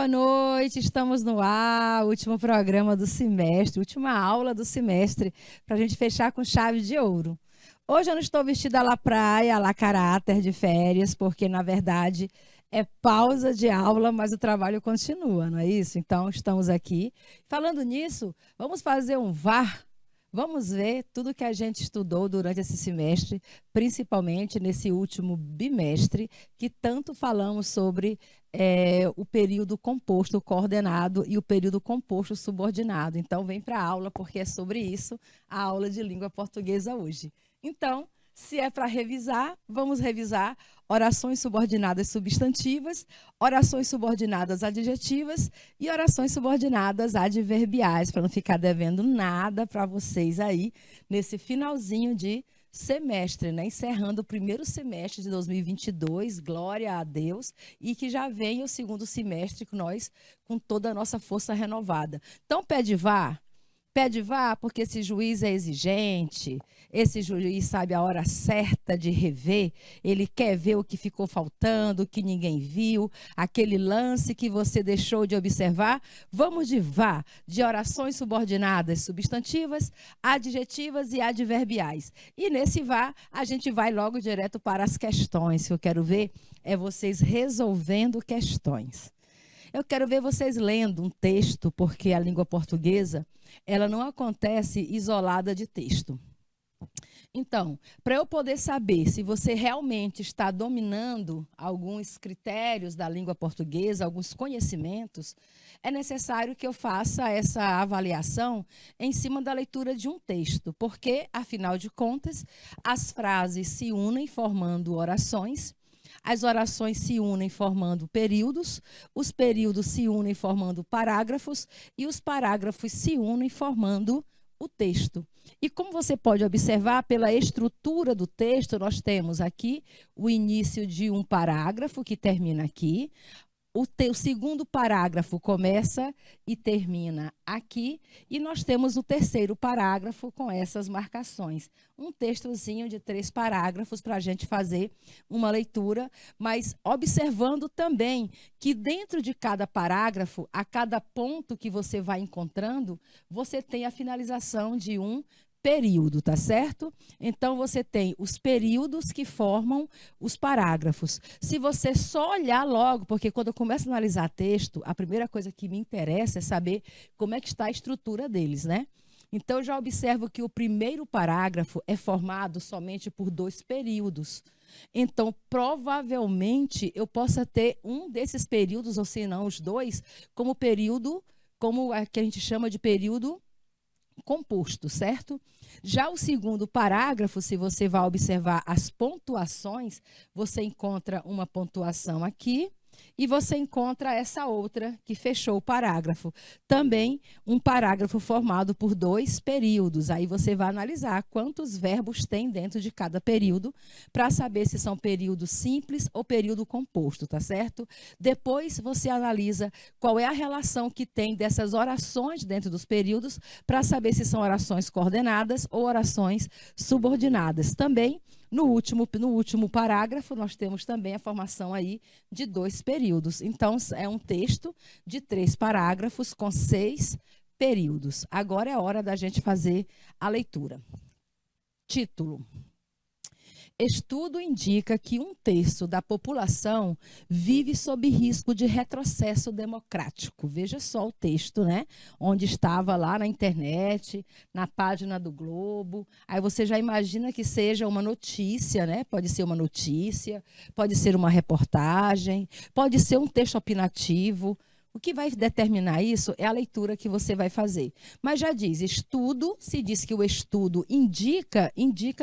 noite, estamos no ar, último programa do semestre, última aula do semestre, para a gente fechar com chave de ouro. Hoje eu não estou vestida à la praia, à la caráter de férias, porque na verdade é pausa de aula, mas o trabalho continua, não é isso? Então estamos aqui. Falando nisso, vamos fazer um VAR. Vamos ver tudo que a gente estudou durante esse semestre, principalmente nesse último bimestre, que tanto falamos sobre o período composto coordenado e o período composto subordinado. Então, vem para a aula, porque é sobre isso a aula de língua portuguesa hoje. Então, se é para revisar, vamos revisar orações subordinadas substantivas, orações subordinadas adjetivas e orações subordinadas adverbiais, para não ficar devendo nada para vocês aí nesse finalzinho de semestre, né? Encerrando o primeiro semestre de 2022, glória a Deus, e que já vem o segundo semestre com nós, com toda a nossa força renovada. Então, pede vá porque esse juiz é exigente, esse juiz sabe a hora certa de rever, ele quer ver o que ficou faltando, o que ninguém viu, aquele lance que você deixou de observar. Vamos de vá, de orações subordinadas substantivas, adjetivas e adverbiais. E nesse vá, a gente vai logo direto para as questões. O que eu quero ver é vocês resolvendo questões. Eu quero ver vocês lendo um texto, porque a língua portuguesa, ela não acontece isolada de texto. Então, para eu poder saber se você realmente está dominando alguns critérios da língua portuguesa, alguns conhecimentos, é necessário que eu faça essa avaliação em cima da leitura de um texto, porque, afinal de contas, as frases se unem formando orações. As orações se unem formando períodos, os períodos se unem formando parágrafos e os parágrafos se unem formando o texto. E como você pode observar pela estrutura do texto, nós temos aqui o início de um parágrafo que termina aqui. O segundo parágrafo começa e termina aqui, e nós temos o terceiro parágrafo com essas marcações. Um textozinho de 3 parágrafos para a gente fazer uma leitura, mas observando também que dentro de cada parágrafo, a cada ponto que você vai encontrando, você tem a finalização de um período, tá certo? Então, você tem os períodos que formam os parágrafos. Se você só olhar logo, porque quando eu começo a analisar texto, a primeira coisa que me interessa é saber como é que está a estrutura deles, né? Então, eu já observo que o primeiro parágrafo é formado somente por 2 períodos. Então, provavelmente, eu possa ter um desses períodos, ou se não os 2, como período, como a que a gente chama de período composto, certo? Já o segundo parágrafo, se você vai observar as pontuações, você encontra uma pontuação aqui e você encontra essa outra que fechou o parágrafo. Também um parágrafo formado por 2 períodos. Aí você vai analisar quantos verbos tem dentro de cada período para saber se são períodos simples ou período composto, tá certo? Depois você analisa qual é a relação que tem dessas orações dentro dos períodos para saber se são orações coordenadas ou orações subordinadas. Também no último parágrafo, nós temos também a formação aí de 2 períodos. Então, é um texto de 3 parágrafos com 6 períodos. Agora é hora da gente fazer a leitura. Título. Estudo indica que 1/3 da população vive sob risco de retrocesso democrático. Veja só o texto, né? Onde estava lá na internet, na página do Globo. Aí você já imagina que seja uma notícia, né? Pode ser uma notícia, pode ser uma reportagem, pode ser um texto opinativo. O que vai determinar isso é a leitura que você vai fazer. Mas já diz, estudo, se diz que o estudo indica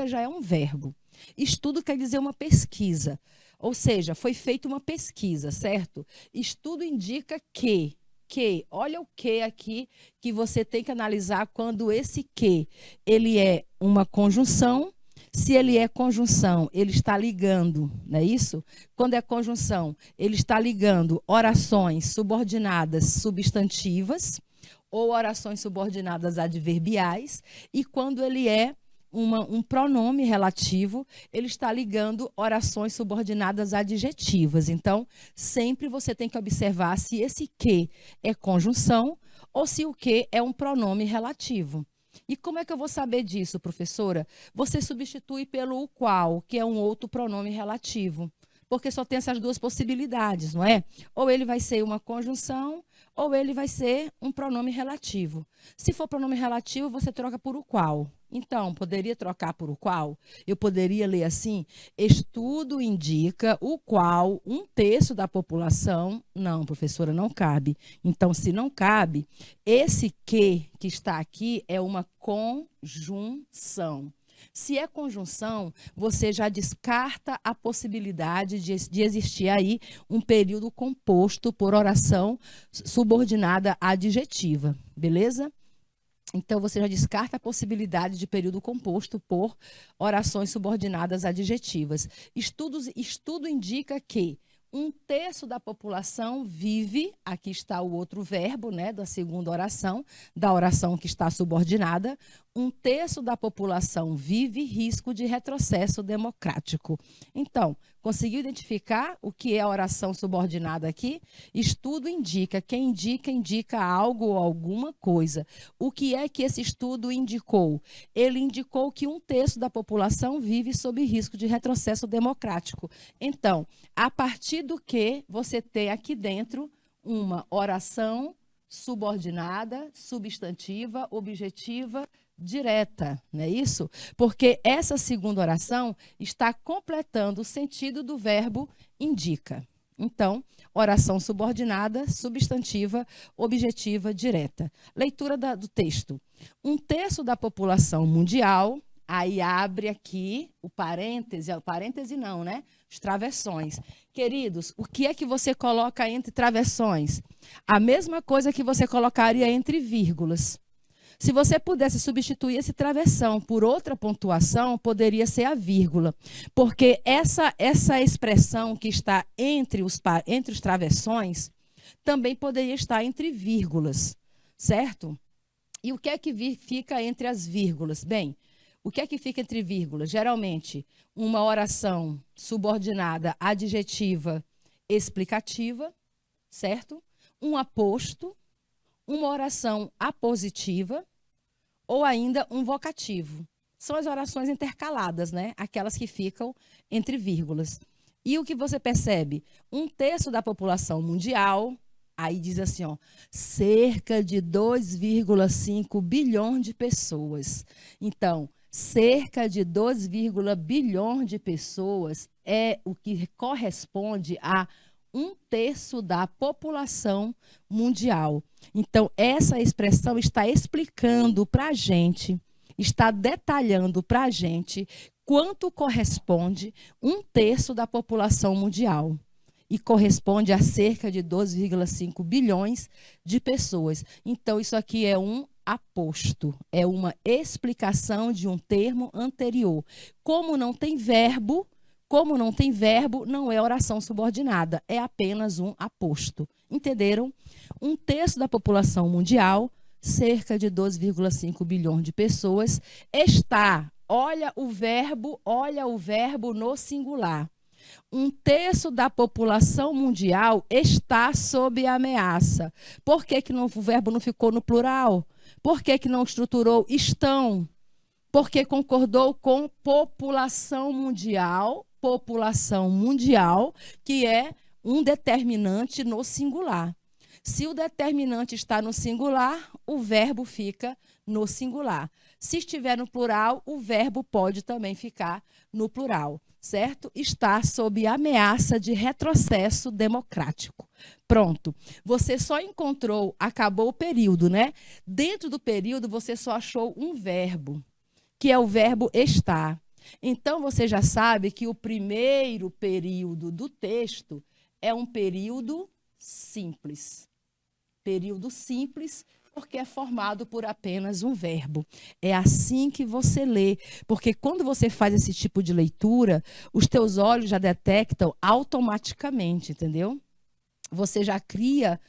já é um verbo. Estudo quer dizer uma pesquisa, ou seja, foi feita uma pesquisa, certo? Estudo indica que, olha o que aqui que você tem que analisar quando esse que, ele é uma conjunção. Se ele é conjunção, ele está ligando, não é isso? Quando é conjunção, ele está ligando orações subordinadas substantivas ou orações subordinadas adverbiais. E quando ele é um pronome relativo, ele está ligando orações subordinadas adjetivas. Então, sempre você tem que observar se esse que é conjunção ou se o que é um pronome relativo. E como é que eu vou saber disso, professora? Você substitui pelo o qual, que é um outro pronome relativo. Porque só tem essas duas possibilidades, não é? Ou ele vai ser uma conjunção, ou ele vai ser um pronome relativo. Se for pronome relativo, você troca por o qual. Então, poderia trocar por o qual? Eu poderia ler assim: estudo indica o qual um terço da população... Não, professora, não cabe. Então, se não cabe, esse que está aqui é uma conjunção. Se é conjunção, você já descarta a possibilidade de existir aí um período composto por oração subordinada adjetiva, beleza? Então, você já descarta a possibilidade de período composto por orações subordinadas adjetivas. Estudo indica que um terço da população vive, aqui está o outro verbo, né, da segunda oração, da oração que está subordinada, um terço da população vive risco de retrocesso democrático. Então, conseguiu identificar o que é a oração subordinada aqui? Estudo indica, quem indica, indica algo ou alguma coisa. O que é que esse estudo indicou? Ele indicou que um terço da população vive sob risco de retrocesso democrático. Então, a partir do que você tem aqui dentro uma oração subordinada, substantiva, objetiva, direta, não é isso? Porque essa segunda oração está completando o sentido do verbo indica. Então, oração subordinada, substantiva, objetiva, direta. Leitura do texto. Um terço da população mundial, aí abre aqui o parêntese não, né? Os travessões. Queridos, o que é que você coloca entre travessões? A mesma coisa que você colocaria entre vírgulas. Se você pudesse substituir esse travessão por outra pontuação, poderia ser a vírgula. Porque essa expressão que está entre os travessões também poderia estar entre vírgulas, certo? E o que é que fica entre as vírgulas? Bem, o que é que fica entre vírgulas? Geralmente, uma oração subordinada adjetiva explicativa, certo? Um aposto, uma oração apositiva ou ainda um vocativo. São as orações intercaladas, né? Aquelas que ficam entre vírgulas. E o que você percebe? Um terço da população mundial, aí diz assim, ó, cerca de 2,5 bilhões de pessoas. Então, cerca de 2, bilhões de pessoas é o que corresponde a um terço da população mundial. Então, essa expressão está explicando para a gente, está detalhando para a gente quanto corresponde um terço da população mundial. E corresponde a cerca de 2,5 bilhões de pessoas. Então, isso aqui é um aposto, é uma explicação de um termo anterior. Como não tem verbo, não é oração subordinada, é apenas um aposto. Entenderam? Um terço da população mundial, cerca de 2,5 bilhões de pessoas, está, olha o verbo no singular. Um terço da população mundial está sob ameaça. Por que o verbo não ficou no plural? Por que não estruturou estão? Porque concordou com população mundial, que é um determinante no singular. Se o determinante está no singular, o verbo fica no singular. Se estiver no plural, o verbo pode também ficar no plural, certo? Está sob ameaça de retrocesso democrático. Pronto. Você só encontrou, acabou o período, né? Dentro do período, você só achou um verbo, que é o verbo estar. Então, você já sabe que o primeiro período do texto é um período simples. Período simples, porque é formado por apenas um verbo. É assim que você lê, porque quando você faz esse tipo de leitura, os teus olhos já detectam automaticamente, entendeu? Você já cria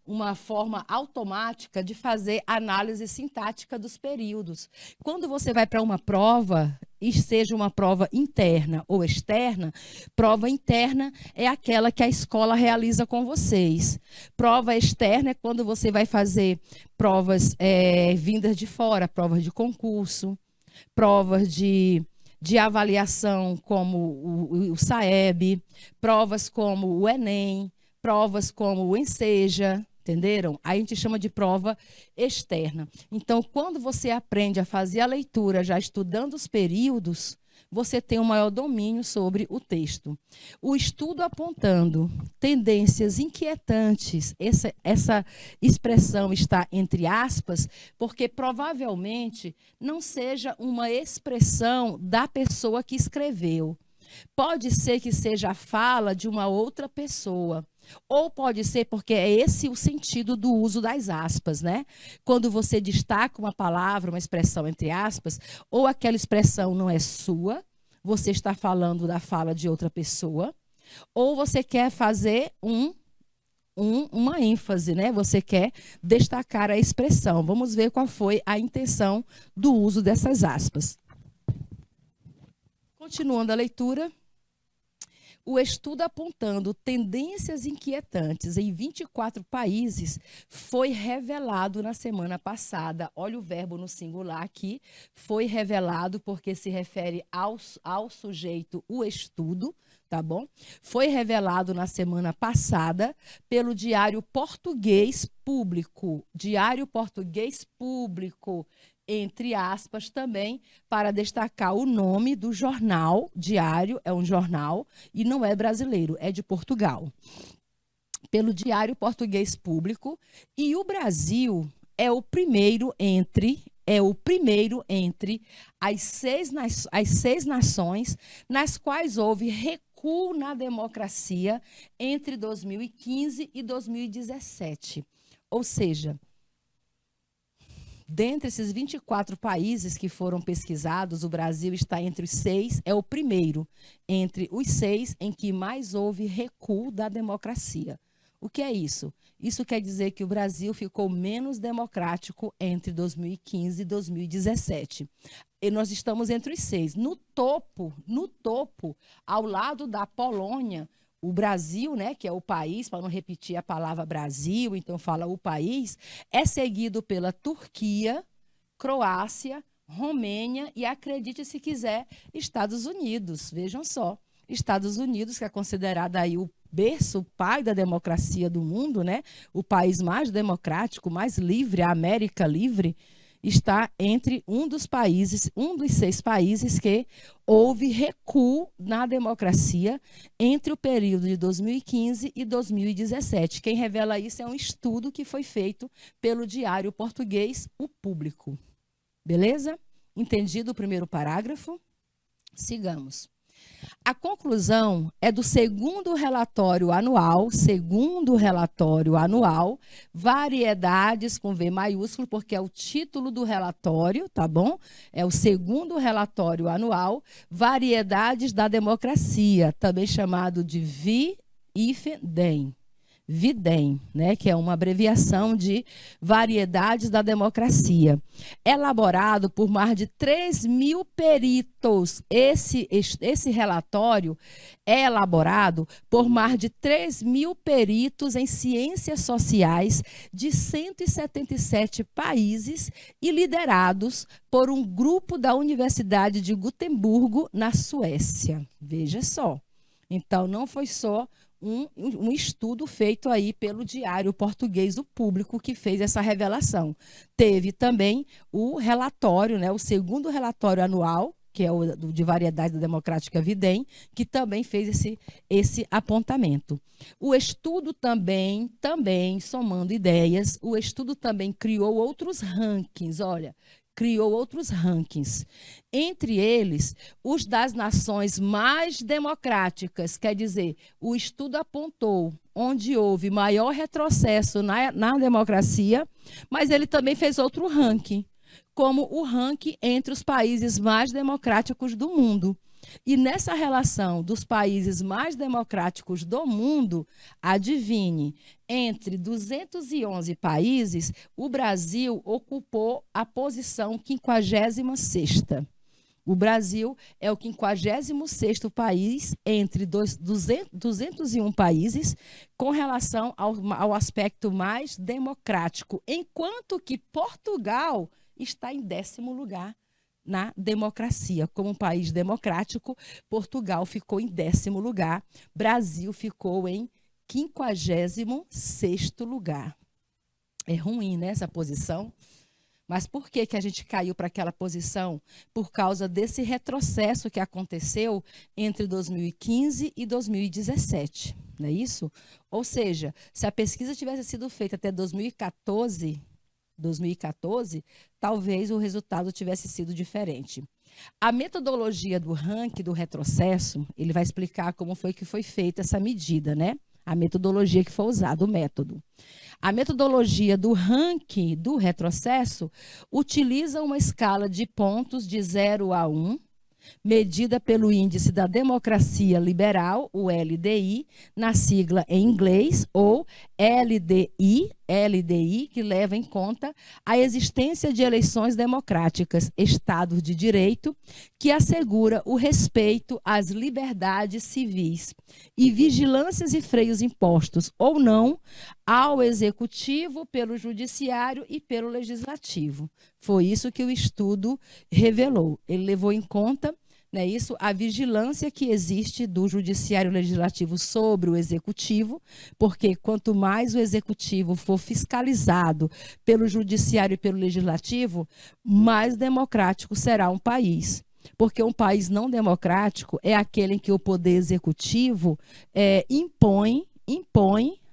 uma forma automática de fazer análise sintática dos períodos. Quando você vai para uma prova, e seja uma prova interna ou externa, prova interna é aquela que a escola realiza com vocês. Prova externa é quando você vai fazer provas vindas de fora, provas de concurso, provas de avaliação como o SAEB, provas como o Enem, provas como o Enseja, entenderam? Aí a gente chama de prova externa. Então, quando você aprende a fazer a leitura já estudando os períodos, você tem um maior domínio sobre o texto. O estudo apontando tendências inquietantes, essa expressão está entre aspas, porque provavelmente não seja uma expressão da pessoa que escreveu. Pode ser que seja a fala de uma outra pessoa. Ou pode ser porque é esse o sentido do uso das aspas, né? Quando você destaca uma palavra, uma expressão entre aspas, ou aquela expressão não é sua, você está falando da fala de outra pessoa, ou você quer fazer uma ênfase, né? Você quer destacar a expressão. Vamos ver qual foi a intenção do uso dessas aspas. Continuando a leitura. O estudo apontando tendências inquietantes em 24 países foi revelado na semana passada. Olha o verbo no singular aqui. Foi revelado porque se refere ao sujeito, o estudo, tá bom? Foi revelado na semana passada pelo Diário Português Público. Diário Português Público, entre aspas, também para destacar o nome do jornal. Diário é um jornal e não é brasileiro, é de Portugal. Pelo Diário Português Público, e o Brasil é o primeiro entre as seis nações nas quais houve recuo na democracia entre 2015 e 2017. Ou seja, dentre esses 24 países que foram pesquisados, o Brasil está entre os 6, é o primeiro entre os 6 em que mais houve recuo da democracia. O que é isso? Isso quer dizer que o Brasil ficou menos democrático entre 2015 e 2017. E nós estamos entre os 6. No topo, ao lado da Polônia, o Brasil, né, que é o país, para não repetir a palavra Brasil, então fala o país, é seguido pela Turquia, Croácia, Romênia e, acredite se quiser, Estados Unidos. Vejam só, Estados Unidos, que é considerado aí o berço, o pai da democracia do mundo, né, o país mais democrático, mais livre, a América livre, está entre um dos 6 países que houve recuo na democracia entre o período de 2015 e 2017. Quem revela isso é um estudo que foi feito pelo Diário Português, o Público. Beleza? Entendido o primeiro parágrafo? Sigamos. A conclusão é do segundo relatório anual, variedades com V maiúsculo, porque é o título do relatório, tá bom? É o segundo relatório anual, variedades da democracia, também chamado de VIDEM. VIDEM, né, que é uma abreviação de Variedades da Democracia. Elaborado por mais de 3.000 peritos. Esse relatório é elaborado por mais de 3.000 peritos em ciências sociais de 177 países e liderados por um grupo da Universidade de Gotemburgo, na Suécia. Veja só. Então, não foi só um estudo feito aí pelo Diário Português, o Público, que fez essa revelação. Teve também o relatório, né, o segundo relatório anual, que é o de Variedade Democrática VIDEM, que também fez esse apontamento. O estudo também, somando ideias, o estudo também criou outros rankings, olha, entre eles os das nações mais democráticas, quer dizer, o estudo apontou onde houve maior retrocesso na democracia, mas ele também fez outro ranking, como o ranking entre os países mais democráticos do mundo. E nessa relação dos países mais democráticos do mundo, adivinhe, entre 211 países, o Brasil ocupou a posição 56ª. O Brasil é o 56º país entre 201 países com relação ao aspecto mais democrático, enquanto que Portugal está em 10º lugar na democracia. Como um país democrático, Portugal ficou em 10º lugar, Brasil ficou em 56º lugar. É ruim, né, essa posição? Mas por que a gente caiu para aquela posição? Por causa desse retrocesso que aconteceu entre 2015 e 2017, não é isso? Ou seja, se a pesquisa tivesse sido feita até 2014, talvez o resultado tivesse sido diferente. A metodologia do ranking do retrocesso, ele vai explicar como foi que foi feita essa medida, né? A metodologia que foi usada, o método. A metodologia do ranking do retrocesso utiliza uma escala de pontos de 0 a 1, medida pelo Índice da Democracia Liberal, o LDI, na sigla em inglês, ou LDI, que leva em conta a existência de eleições democráticas, Estado de Direito, que assegura o respeito às liberdades civis e vigilâncias e freios impostos, ou não, ao Executivo, pelo Judiciário e pelo Legislativo. Foi isso que o estudo revelou. Ele levou em conta, né, isso, a vigilância que existe do Judiciário Legislativo sobre o Executivo, porque quanto mais o Executivo for fiscalizado pelo Judiciário e pelo Legislativo, mais democrático será um país. Porque um país não democrático é aquele em que o poder executivo impõe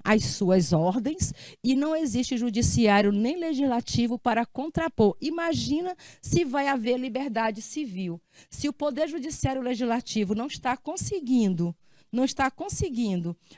as suas ordens e não existe judiciário nem legislativo para contrapor. Imagina se vai haver liberdade civil. Se o poder judiciário legislativo não está conseguindo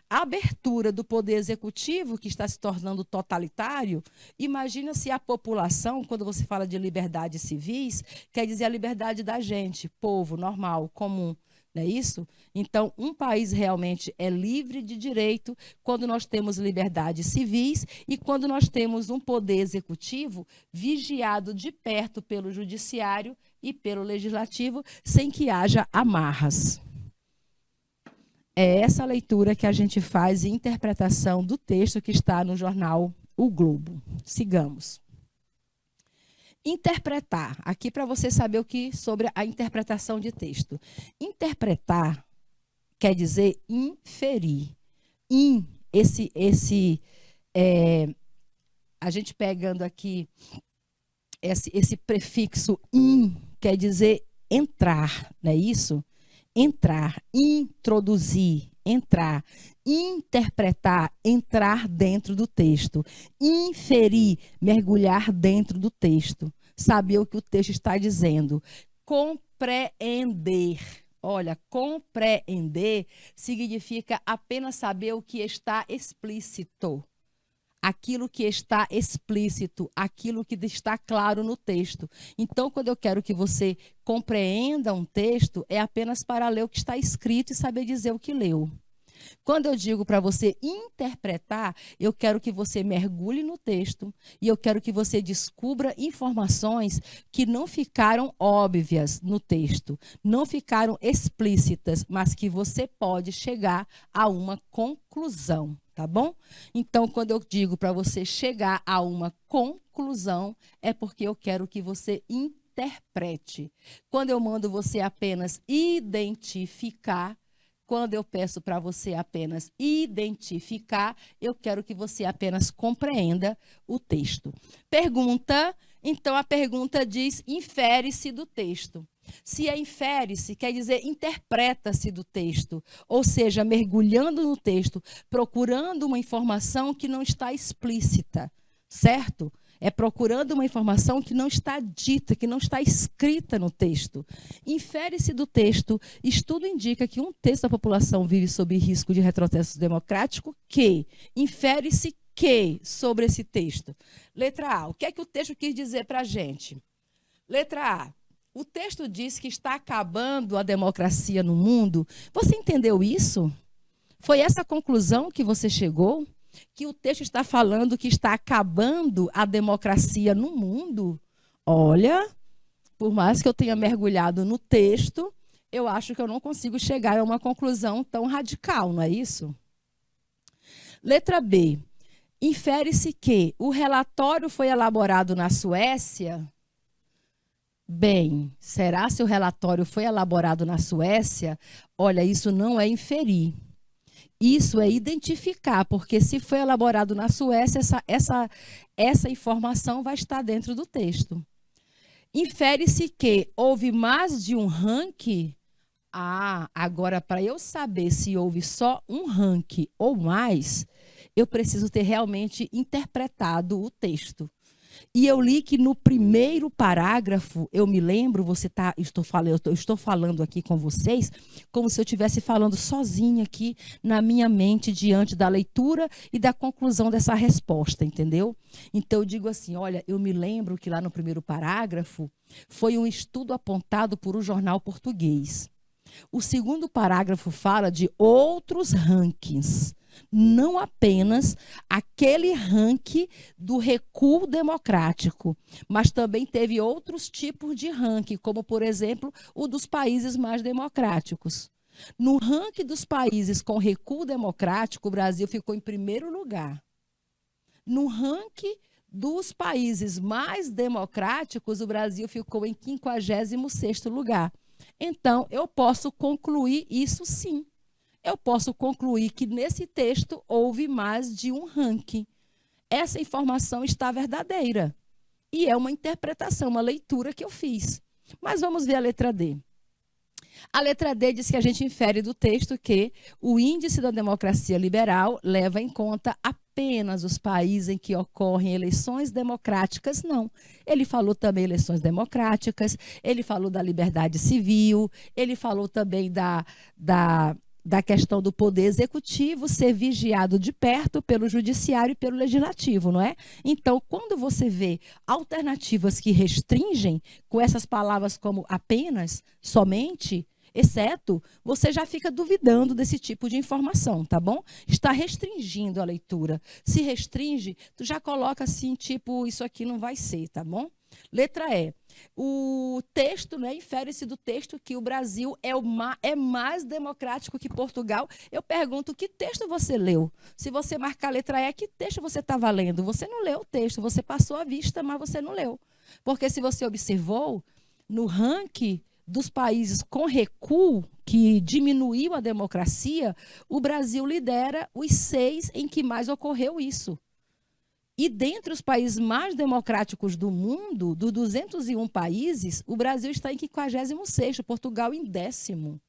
a abertura do poder executivo, que está se tornando totalitário, imagina se a população, quando você fala de liberdades civis, quer dizer a liberdade da gente, povo normal, comum. Não é isso? Então, um país realmente é livre de direito quando nós temos liberdades civis e quando nós temos um poder executivo vigiado de perto pelo judiciário e pelo legislativo, sem que haja amarras. É essa leitura que a gente faz e interpretação do texto que está no jornal O Globo. Sigamos. Interpretar, aqui para você saber o que sobre a interpretação de texto. Interpretar quer dizer inferir. A gente pegando aqui esse prefixo in, quer dizer entrar, não é isso? Entrar, introduzir, entrar, interpretar, entrar dentro do texto, inferir, mergulhar dentro do texto, saber o que o texto está dizendo, compreender. Olha, compreender significa apenas saber o que está explícito. Aquilo que está explícito, aquilo que está claro no texto. Então, quando eu quero que você compreenda um texto, é apenas para ler o que está escrito e saber dizer o que leu. Quando eu digo para você interpretar, eu quero que você mergulhe no texto e eu quero que você descubra informações que não ficaram óbvias no texto, não ficaram explícitas, mas que você pode chegar a uma conclusão, tá bom? Então, quando eu digo para você chegar a uma conclusão, é porque eu quero que você interprete. Quando eu mando você apenas identificar, quando eu peço para você apenas identificar, eu quero que você apenas compreenda o texto. Pergunta, então a pergunta diz, infere-se do texto. Se é infere-se, quer dizer interpreta-se do texto, ou seja, mergulhando no texto, procurando uma informação que não está explícita, certo? É procurando uma informação que não está dita, que não está escrita no texto. Infere-se do texto, estudo indica que um terço da população vive sob risco de retrocesso democrático, que infere-se que sobre esse texto. Letra A, o que é que o texto quis dizer para a gente? Letra A, O texto diz que está acabando a democracia no mundo. Você entendeu isso? Foi essa a conclusão que você chegou? Que o texto está falando que está acabando a democracia no mundo? Olha, por mais que eu tenha mergulhado no texto, eu acho que eu não consigo chegar a uma conclusão tão radical, não é isso? Letra B. Infere-se que o relatório foi elaborado na Suécia. Bem, será se o relatório foi elaborado na Suécia? Olha, isso não é inferir. Isso é identificar, porque se foi elaborado na Suécia, essa informação vai estar dentro do texto. Infere-se que houve mais de um ranking. Agora, para eu saber se houve só um ranking ou mais, eu preciso ter realmente interpretado o texto. E eu li que no primeiro parágrafo, eu me lembro, eu estou falando aqui com vocês, como se eu estivesse falando sozinha aqui na minha mente, diante da leitura e da conclusão dessa resposta, entendeu? Então eu digo assim, olha, eu me lembro que lá no primeiro parágrafo, foi um estudo apontado por um jornal português. O segundo parágrafo fala de outros rankings, não apenas aquele ranking do recuo democrático, mas também teve outros tipos de ranking, como, por exemplo, o dos países mais democráticos. No ranking dos países com recuo democrático, o Brasil ficou em primeiro lugar. No ranking dos países mais democráticos, o Brasil ficou em 56º lugar. Então, eu posso concluir isso sim. Eu posso concluir que nesse texto houve mais de um ranking. Essa informação está verdadeira. E é uma interpretação, uma leitura que eu fiz. Mas vamos ver a letra D. A letra D diz que a gente infere do texto que o índice da democracia liberal leva em conta apenas os países em que ocorrem eleições democráticas. Não. Ele falou também eleições democráticas, ele falou da liberdade civil, ele falou também da questão do poder executivo ser vigiado de perto pelo judiciário e pelo legislativo, não é? Então, quando você vê alternativas que restringem, com essas palavras como apenas, somente, exceto, você já fica duvidando desse tipo de informação, tá bom? Está restringindo a leitura. Se restringe, tu já coloca assim, tipo, isso aqui não vai ser, tá bom? Letra E. O texto, né, infere-se do texto que o Brasil é mais democrático que Portugal. Eu pergunto, que texto você leu? Se você marcar a letra E, que texto você estava lendo? Você não leu o texto, você passou a vista, mas você não leu. Porque se você observou, no ranking dos países com recuo, que diminuiu a democracia, o Brasil lidera os 6 em que mais ocorreu isso. E dentre os países mais democráticos do mundo, dos 201 países, o Brasil está em 56º, Portugal em 10º.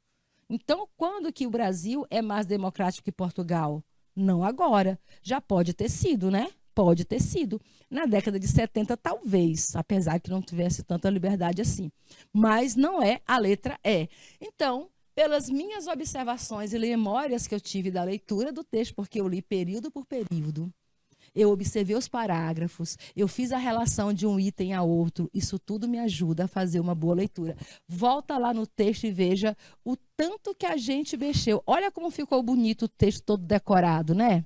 Então, quando que o Brasil é mais democrático que Portugal? Não agora. Já pode ter sido, né? Pode ter sido. Na década de 70, talvez, apesar que não tivesse tanta liberdade assim. Mas não é a letra E. Então, pelas minhas observações e memórias que eu tive da leitura do texto, porque eu li período por período, eu observei os parágrafos, eu fiz a relação de um item a outro, isso tudo me ajuda a fazer uma boa leitura. Volta lá no texto e veja o tanto que a gente mexeu. Olha como ficou bonito o texto todo decorado, né?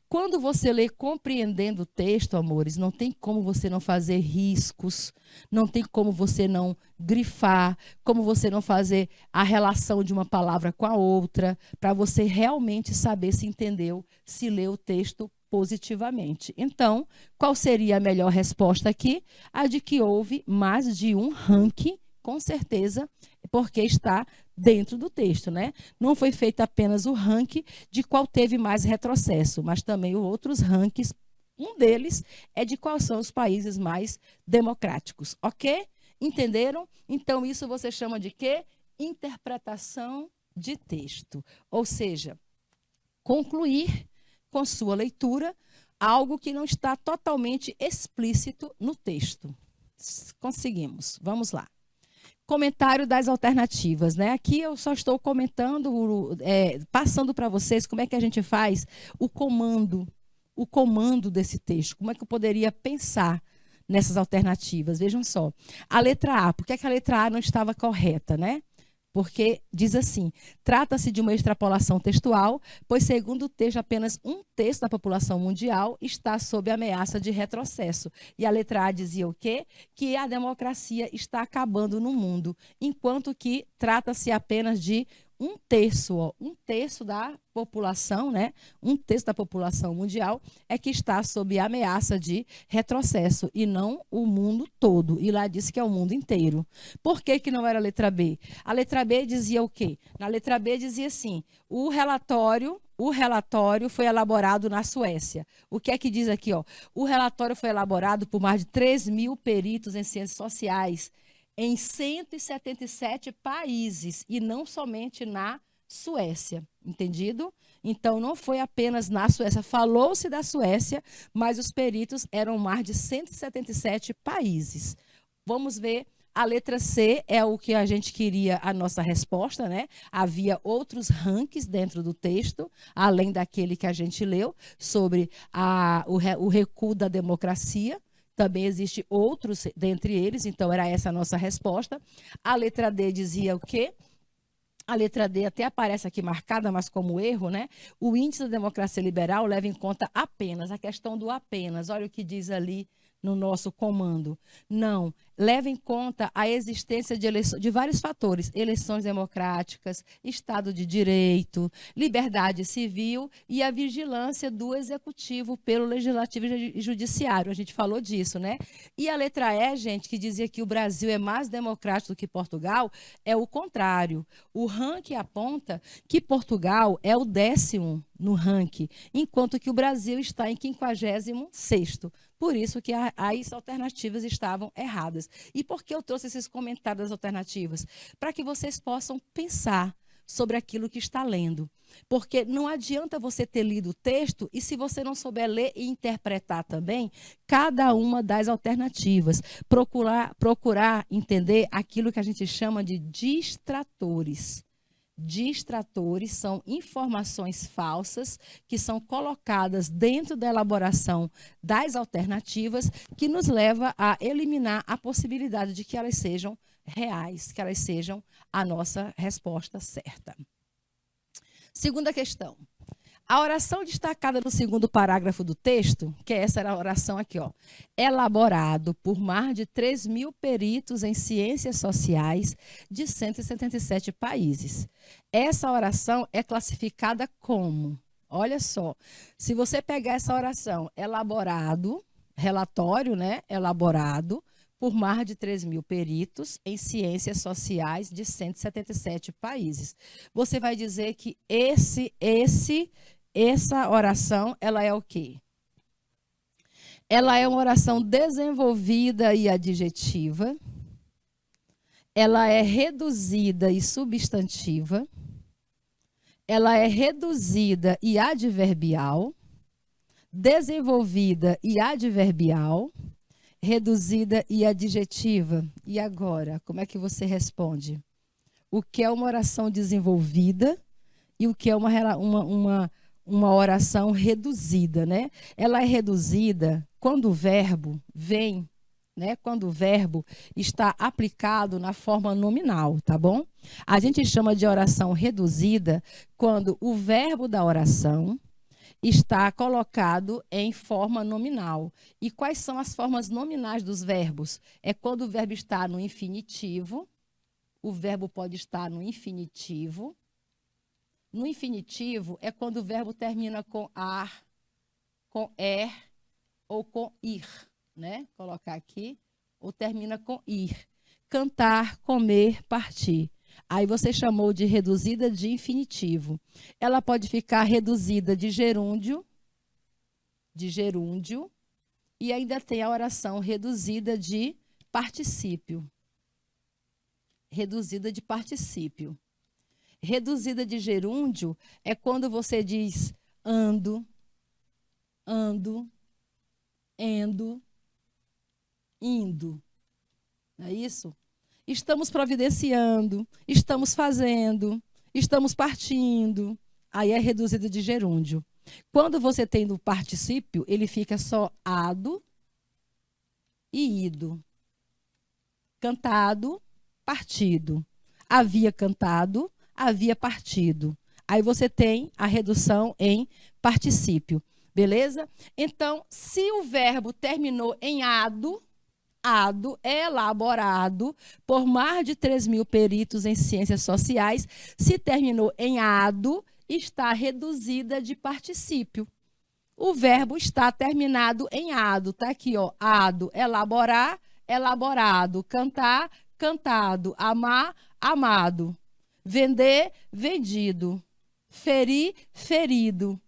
Quando você lê compreendendo o texto, amores, não tem como você não fazer riscos, não tem como você não grifar, como você não fazer a relação de uma palavra com a outra, para você realmente saber se entendeu, se leu o texto positivamente. Então, qual seria a melhor resposta aqui? A de que houve mais de um ranking, com certeza, porque está dentro do texto, né? Não foi feito apenas o ranking de qual teve mais retrocesso, mas também outros rankings. Um deles é de quais são os países mais democráticos, ok? Entenderam? Então, isso você chama de quê? Interpretação de texto. Ou seja, concluir com sua leitura algo que não está totalmente explícito no texto. Conseguimos. Vamos lá. Comentário das alternativas, né? Aqui eu só estou comentando, passando para vocês como é que a gente faz o comando desse texto, como é que eu poderia pensar nessas alternativas. Vejam só. A letra A, por que a letra A não estava correta, né? Porque diz assim, trata-se de uma extrapolação textual, pois segundo o texto, apenas 1/3 da população mundial está sob ameaça de retrocesso. E a letra A dizia o quê? Que a democracia está acabando no mundo, enquanto que trata-se apenas de 1/3, ó, 1/3 da população, né? 1/3 da população mundial é que está sob ameaça de retrocesso e não o mundo todo. E lá disse que é o mundo inteiro. Por que que não era a letra B? A letra B dizia o quê? Na letra B dizia assim: o relatório foi elaborado na Suécia. O que é que diz aqui, ó? O relatório foi elaborado por mais de 3.000 peritos em ciências sociais em 177 países e não somente na Suécia, entendido? Então, não foi apenas na Suécia. Falou-se da Suécia, mas os peritos eram mais de 177 países. Vamos ver. A letra C é o que a gente queria, a nossa resposta, né? Havia outros rankings dentro do texto, além daquele que a gente leu, sobre o recuo da democracia. Também existe outros dentre eles, então era essa a nossa resposta. A letra D dizia o quê? A letra D até aparece aqui marcada, mas como erro, né? O índice da democracia liberal leva em conta apenas, a questão do apenas. Olha o que diz ali no nosso comando. Não, leva em conta a existência de vários fatores, eleições democráticas, Estado de Direito, liberdade civil e a vigilância do Executivo pelo Legislativo e Judiciário. A gente falou disso, né? E a letra E, gente, que dizia que o Brasil é mais democrático do que Portugal, é o contrário. O ranking aponta que Portugal é o 10º no ranking, enquanto que o Brasil está em 56º. Por isso que as alternativas estavam erradas. E por que eu trouxe esses comentários das alternativas? Para que vocês possam pensar sobre aquilo que está lendo. Porque não adianta você ter lido o texto e se você não souber ler e interpretar também cada uma das alternativas. Procurar entender aquilo que a gente chama de distratores. Distratores são informações falsas que são colocadas dentro da elaboração das alternativas que nos leva a eliminar a possibilidade de que elas sejam reais, que elas sejam a nossa resposta certa. Segunda questão. A oração destacada no segundo parágrafo do texto, que essa era a oração aqui, ó, elaborado por mais de 3.000 peritos em ciências sociais de 177 países. Essa oração é classificada como, olha só, se você pegar essa oração, elaborado, relatório, né, elaborado por mais de 3.000 peritos em ciências sociais de 177 países. Você vai dizer que essa oração, ela é o quê? Ela é uma oração desenvolvida e adjetiva. Ela é reduzida e substantiva. Ela é reduzida e adverbial. Desenvolvida e adverbial. Reduzida e adjetiva. E agora, como é que você responde? O que é uma oração desenvolvida e o que é uma oração reduzida, né? Ela é reduzida quando o verbo vem, né? Quando o verbo está aplicado na forma nominal, tá bom? A gente chama de oração reduzida quando o verbo da oração está colocado em forma nominal. E quais são as formas nominais dos verbos? É quando o verbo está no infinitivo, o verbo pode estar no infinitivo. No infinitivo é quando o verbo termina com ar, com er ou com ir, né? Colocar aqui, ou termina com ir. Cantar, comer, partir. Aí você chamou de reduzida de infinitivo. Ela pode ficar reduzida de gerúndio, e ainda tem a oração reduzida de particípio. Reduzida de particípio. Reduzida de gerúndio é quando você diz ando, endo, indo. Não é isso? Estamos providenciando, estamos fazendo, estamos partindo. Aí é reduzida de gerúndio. Quando você tem no particípio, ele fica só ado, e ido. Cantado, partido. Havia cantado, havia partido. Aí você tem a redução em particípio, beleza? Então, se o verbo terminou em ado é elaborado por mais de 3.000 peritos em ciências sociais. Se terminou em ado, está reduzida de particípio. O verbo está terminado em ado. Está aqui, ó, ado, elaborar, elaborado, cantar, cantado, amar, amado, vender, vendido, ferir, ferido.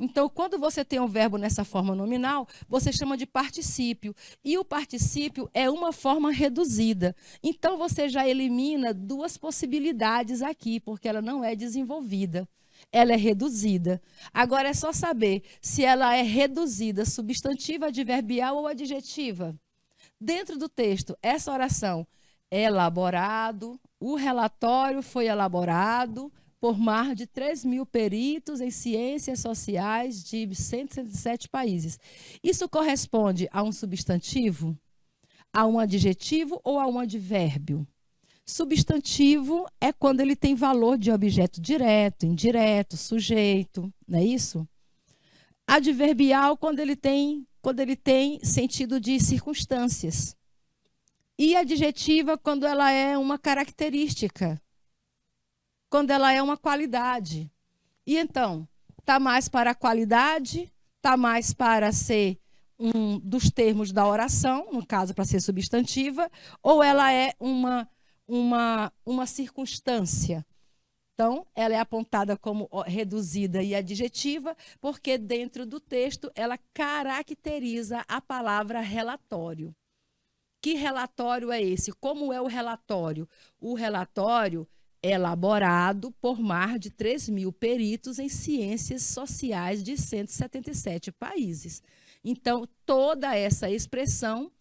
Então, quando você tem um verbo nessa forma nominal, você chama de particípio. E o particípio é uma forma reduzida. Então, você já elimina duas possibilidades aqui, porque ela não é desenvolvida. Ela é reduzida. Agora, é só saber se ela é reduzida, substantiva, adverbial ou adjetiva. Dentro do texto, essa oração é elaborado, o relatório foi elaborado por mais de 3.000 peritos em ciências sociais de 167 países. Isso corresponde a um substantivo, a um adjetivo ou a um advérbio? Substantivo é quando ele tem valor de objeto direto, indireto, sujeito, não é isso? Adverbial quando ele tem sentido de circunstâncias. E adjetiva quando ela é uma característica, quando ela é uma qualidade. E então, está mais para a qualidade, está mais para ser um dos termos da oração, no caso para ser substantiva, ou ela é uma circunstância. Então, ela é apontada como reduzida e adjetiva, porque dentro do texto ela caracteriza a palavra relatório. Que relatório é esse? Como é o relatório? O relatório é elaborado por mais de 3.000 peritos em ciências sociais de 177 países. Então, toda essa expressão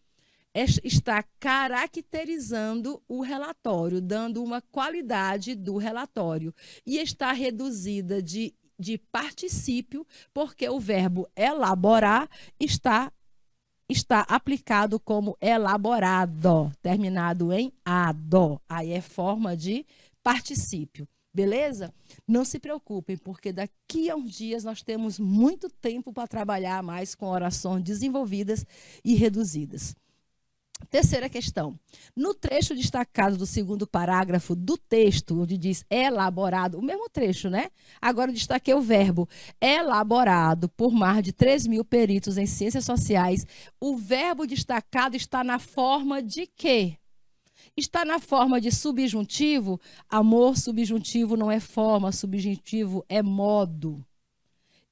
está caracterizando o relatório, dando uma qualidade do relatório. E está reduzida de particípio, porque o verbo elaborar está aplicado como elaborado, terminado em ado. Aí é forma de particípio. Beleza? Não se preocupem, porque daqui a uns dias nós temos muito tempo para trabalhar mais com orações desenvolvidas e reduzidas. Terceira questão. No trecho destacado do segundo parágrafo do texto, onde diz elaborado, o mesmo trecho, né? Agora eu destaquei o verbo elaborado por mais de 3.000 peritos em ciências sociais. O verbo destacado está na forma de quê? Está na forma de subjuntivo. Amor, subjuntivo não é forma, subjuntivo é modo.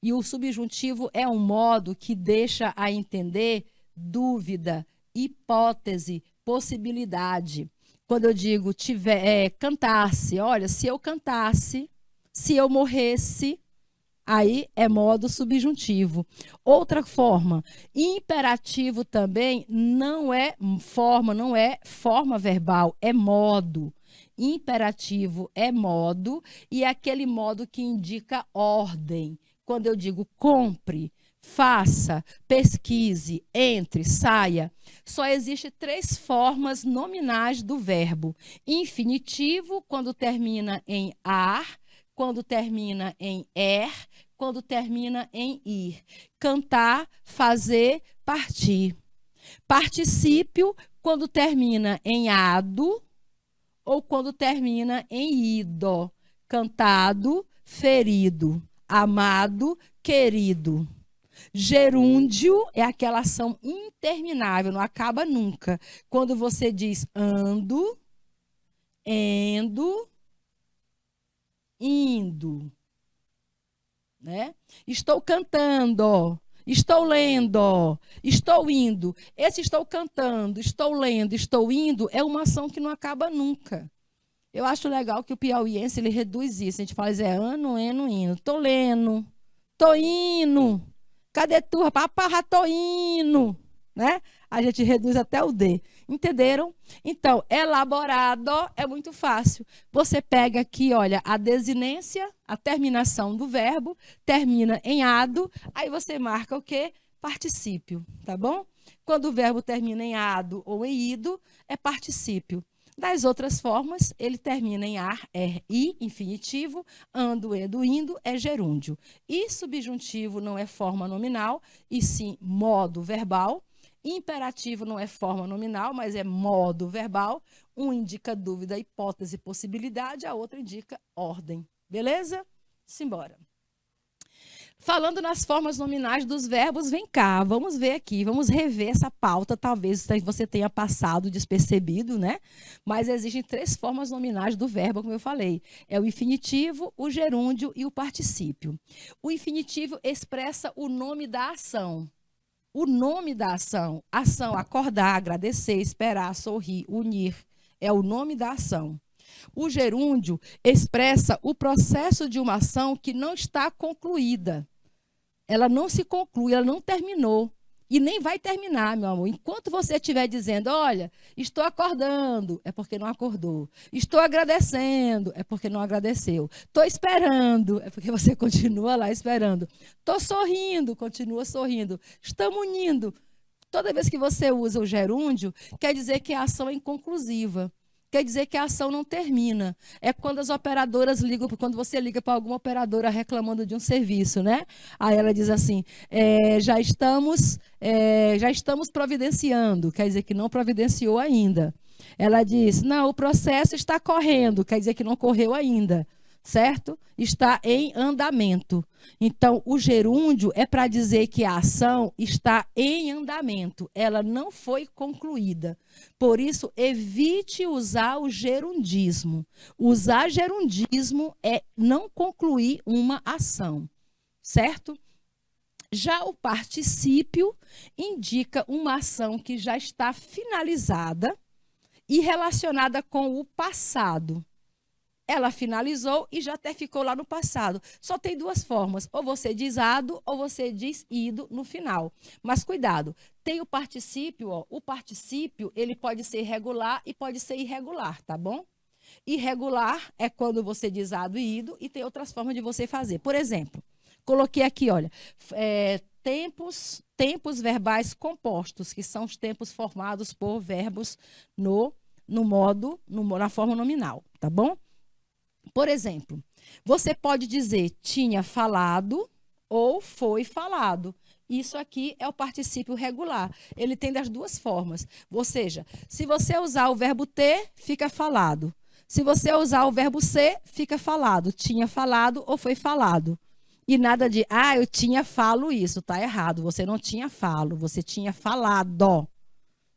E o subjuntivo é um modo que deixa a entender dúvida, hipótese, possibilidade. Quando eu digo cantasse, olha, se eu cantasse, se eu morresse, aí é modo subjuntivo. Outra forma, imperativo também não é forma verbal, é modo. Imperativo é modo e é aquele modo que indica ordem. Quando eu digo compre, faça, pesquise, entre, saia. Só existem 3 formas nominais do verbo. Infinitivo, quando termina em ar, quando termina em quando termina em ir. Cantar, fazer, partir. Particípio, quando termina em ado ou quando termina em ido. Cantado, ferido. Amado, querido. Gerúndio é aquela ação interminável, não acaba nunca. Quando você diz ando, endo, indo, né? Estou cantando, estou lendo, estou indo. Esse estou cantando, estou lendo, estou indo é uma ação que não acaba nunca. Eu acho legal que o piauiense ele reduz isso. A gente fala ano, eno, indo. Tô lendo, tô indo. Cadê tu, rapaz? Parra, tô indo. Né? A gente reduz até o D. Entenderam? Então, elaborado é muito fácil. Você pega aqui, olha, a desinência, a terminação do verbo, termina em ado, aí você marca o quê? Particípio, tá bom? Quando o verbo termina em ado ou em ido, é particípio. Das outras formas, ele termina em ar, er, i, infinitivo, ando, endo, indo, é gerúndio. E subjuntivo não é forma nominal, e sim modo verbal. Imperativo não é forma nominal, mas é modo verbal. Um indica dúvida, hipótese, possibilidade, a outra indica ordem. Beleza? Simbora. Falando nas formas nominais dos verbos, vem cá, vamos ver aqui, vamos rever essa pauta, talvez você tenha passado despercebido, né? Mas existem 3 formas nominais do verbo, como eu falei. É o infinitivo, o gerúndio e o particípio. O infinitivo expressa o nome da ação. O nome da ação. Ação, acordar, agradecer, esperar, sorrir, unir. É o nome da ação. O gerúndio expressa o processo de uma ação que não está concluída. Ela não se conclui, ela não terminou. E nem vai terminar, meu amor. Enquanto você estiver dizendo, olha, estou acordando, é porque não acordou. Estou agradecendo, é porque não agradeceu. Estou esperando, é porque você continua lá esperando. Estou sorrindo, continua sorrindo. Estamos unindo. Toda vez que você usa o gerúndio, quer dizer que a ação é inconclusiva. Quer dizer que a ação não termina. É quando as operadoras ligam, quando você liga para alguma operadora reclamando de um serviço, né? Aí ela diz assim, já estamos providenciando, quer dizer que não providenciou ainda. Ela diz, não, o processo está correndo, quer dizer que não correu ainda. Certo? Está em andamento. Então, o gerúndio é para dizer que a ação está em andamento. Ela não foi concluída. Por isso, evite usar o gerundismo. Usar gerundismo é não concluir uma ação. Certo? Já o particípio indica uma ação que já está finalizada e relacionada com o passado. Ela finalizou e já até ficou lá no passado. Só tem 2 formas. Ou você diz ado ou você diz ido no final. Mas cuidado, tem o particípio. Ó, o particípio ele pode ser regular e pode ser irregular, tá bom? Irregular é quando você diz ado e ido e tem outras formas de você fazer. Por exemplo, coloquei aqui, olha, tempos verbais compostos, que são os tempos formados por verbos na forma nominal, tá bom? Por exemplo, você pode dizer tinha falado ou foi falado. Isso aqui é o particípio regular. Ele tem das 2 formas. Ou seja, se você usar o verbo ter, fica falado. Se você usar o verbo ser, fica falado. Tinha falado ou foi falado. E nada de, eu tinha falo isso. Tá errado. Você não tinha falo, você tinha falado.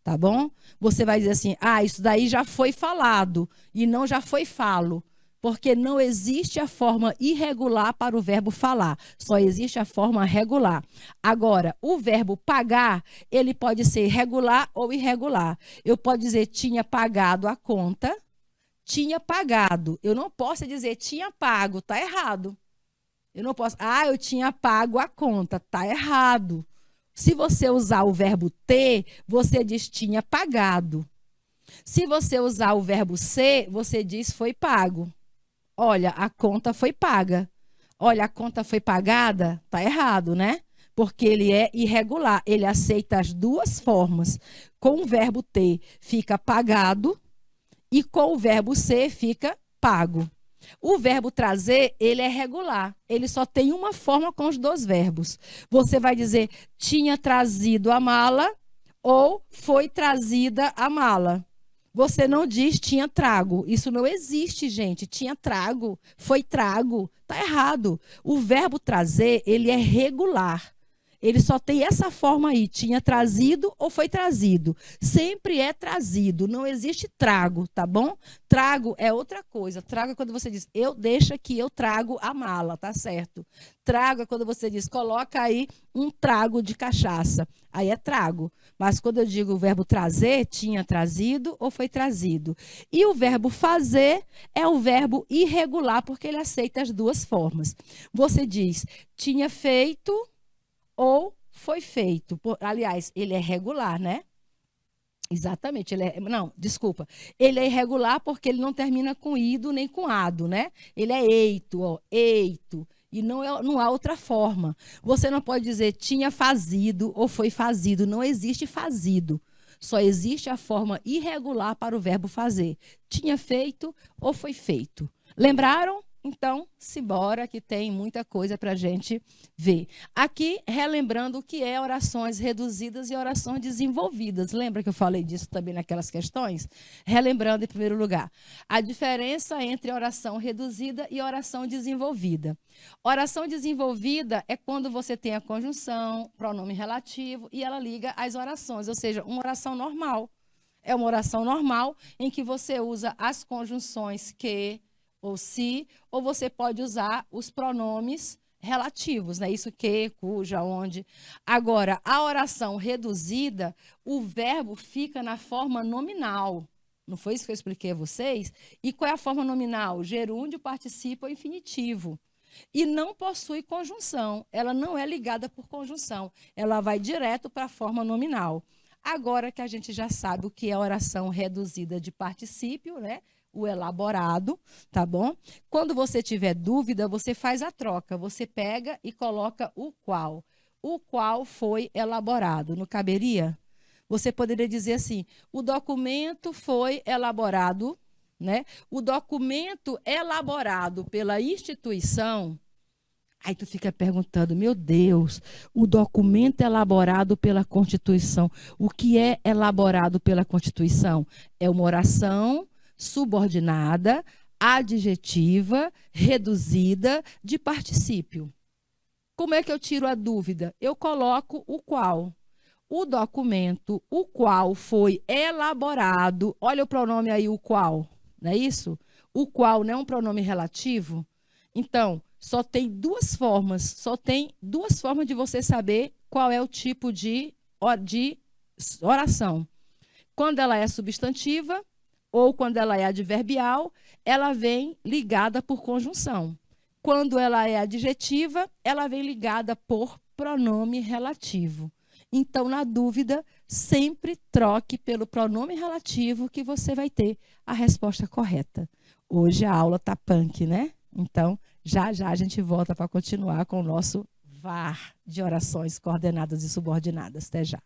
Tá bom? Você vai dizer assim, isso daí já foi falado e não já foi falo. Porque não existe a forma irregular para o verbo falar, só existe a forma regular. Agora, o verbo pagar, ele pode ser regular ou irregular. Eu posso dizer tinha pagado a conta, tinha pagado. Eu não posso dizer tinha pago, está errado. Eu não posso, eu tinha pago a conta, está errado. Se você usar o verbo ter, você diz tinha pagado. Se você usar o verbo ser, você diz foi pago. Olha, a conta foi paga. Olha, a conta foi pagada? Tá errado, né? Porque ele é irregular. Ele aceita as 2 formas. Com o verbo ter, fica pagado. E com o verbo ser, fica pago. O verbo trazer, ele é regular. Ele só tem uma forma com os 2 verbos. Você vai dizer, tinha trazido a mala ou foi trazida a mala. Você não diz tinha trago. Isso não existe, gente. Tinha trago, foi trago. Está errado. O verbo trazer, ele é regular. Ele só tem essa forma aí. Tinha trazido ou foi trazido. Sempre é trazido. Não existe trago, tá bom? Trago é outra coisa. Trago é quando você diz, deixa que eu trago a mala, tá certo? Trago é quando você diz, coloca aí um trago de cachaça. Aí é trago. Mas quando eu digo o verbo trazer, tinha trazido ou foi trazido. E o verbo fazer é o verbo irregular, porque ele aceita as 2 formas. Você diz, tinha feito ou foi feito. Aliás, ele é regular, né? Exatamente. Ele é irregular porque ele não termina com ido nem com ado, né? Ele é eito, eito. E não há outra forma. Você não pode dizer tinha fazido ou foi fazido. Não existe fazido. Só existe a forma irregular para o verbo fazer. Tinha feito ou foi feito. Lembraram? Então, simbora, que tem muita coisa para a gente ver. Aqui, relembrando o que é orações reduzidas e orações desenvolvidas. Lembra que eu falei disso também naquelas questões? Relembrando, em primeiro lugar, a diferença entre oração reduzida e oração desenvolvida. Oração desenvolvida é quando você tem a conjunção, pronome relativo, e ela liga as orações, ou seja, uma oração normal. É uma oração normal em que você usa as conjunções que ou se, ou você pode usar os pronomes relativos, né? Isso que, cuja, onde. Agora, a oração reduzida, o verbo fica na forma nominal. Não foi isso que eu expliquei a vocês? E qual é a forma nominal? Gerúndio, particípio ou infinitivo. E não possui conjunção. Ela não é ligada por conjunção. Ela vai direto para a forma nominal. Agora que a gente já sabe o que é oração reduzida de particípio, né? O elaborado, tá bom? Quando você tiver dúvida, você faz a troca. Você pega e coloca o qual. O qual foi elaborado. Não caberia? Você poderia dizer assim, o documento foi elaborado, né? O documento elaborado pela instituição. Aí tu fica perguntando, meu Deus, o documento elaborado pela Constituição. O que é elaborado pela Constituição? É uma oração subordinada, adjetiva, reduzida de particípio. Como é que eu tiro a dúvida? Eu coloco o qual. O documento, o qual foi elaborado, olha o pronome aí, o qual, não é isso? O qual não é um pronome relativo? Então, só tem duas formas de você saber qual é o tipo de oração. Quando ela é substantiva, ou quando ela é adverbial, ela vem ligada por conjunção. Quando ela é adjetiva, ela vem ligada por pronome relativo. Então, na dúvida, sempre troque pelo pronome relativo que você vai ter a resposta correta. Hoje a aula tá punk, né? Então, já a gente volta para continuar com o nosso VAR de orações coordenadas e subordinadas. Até já.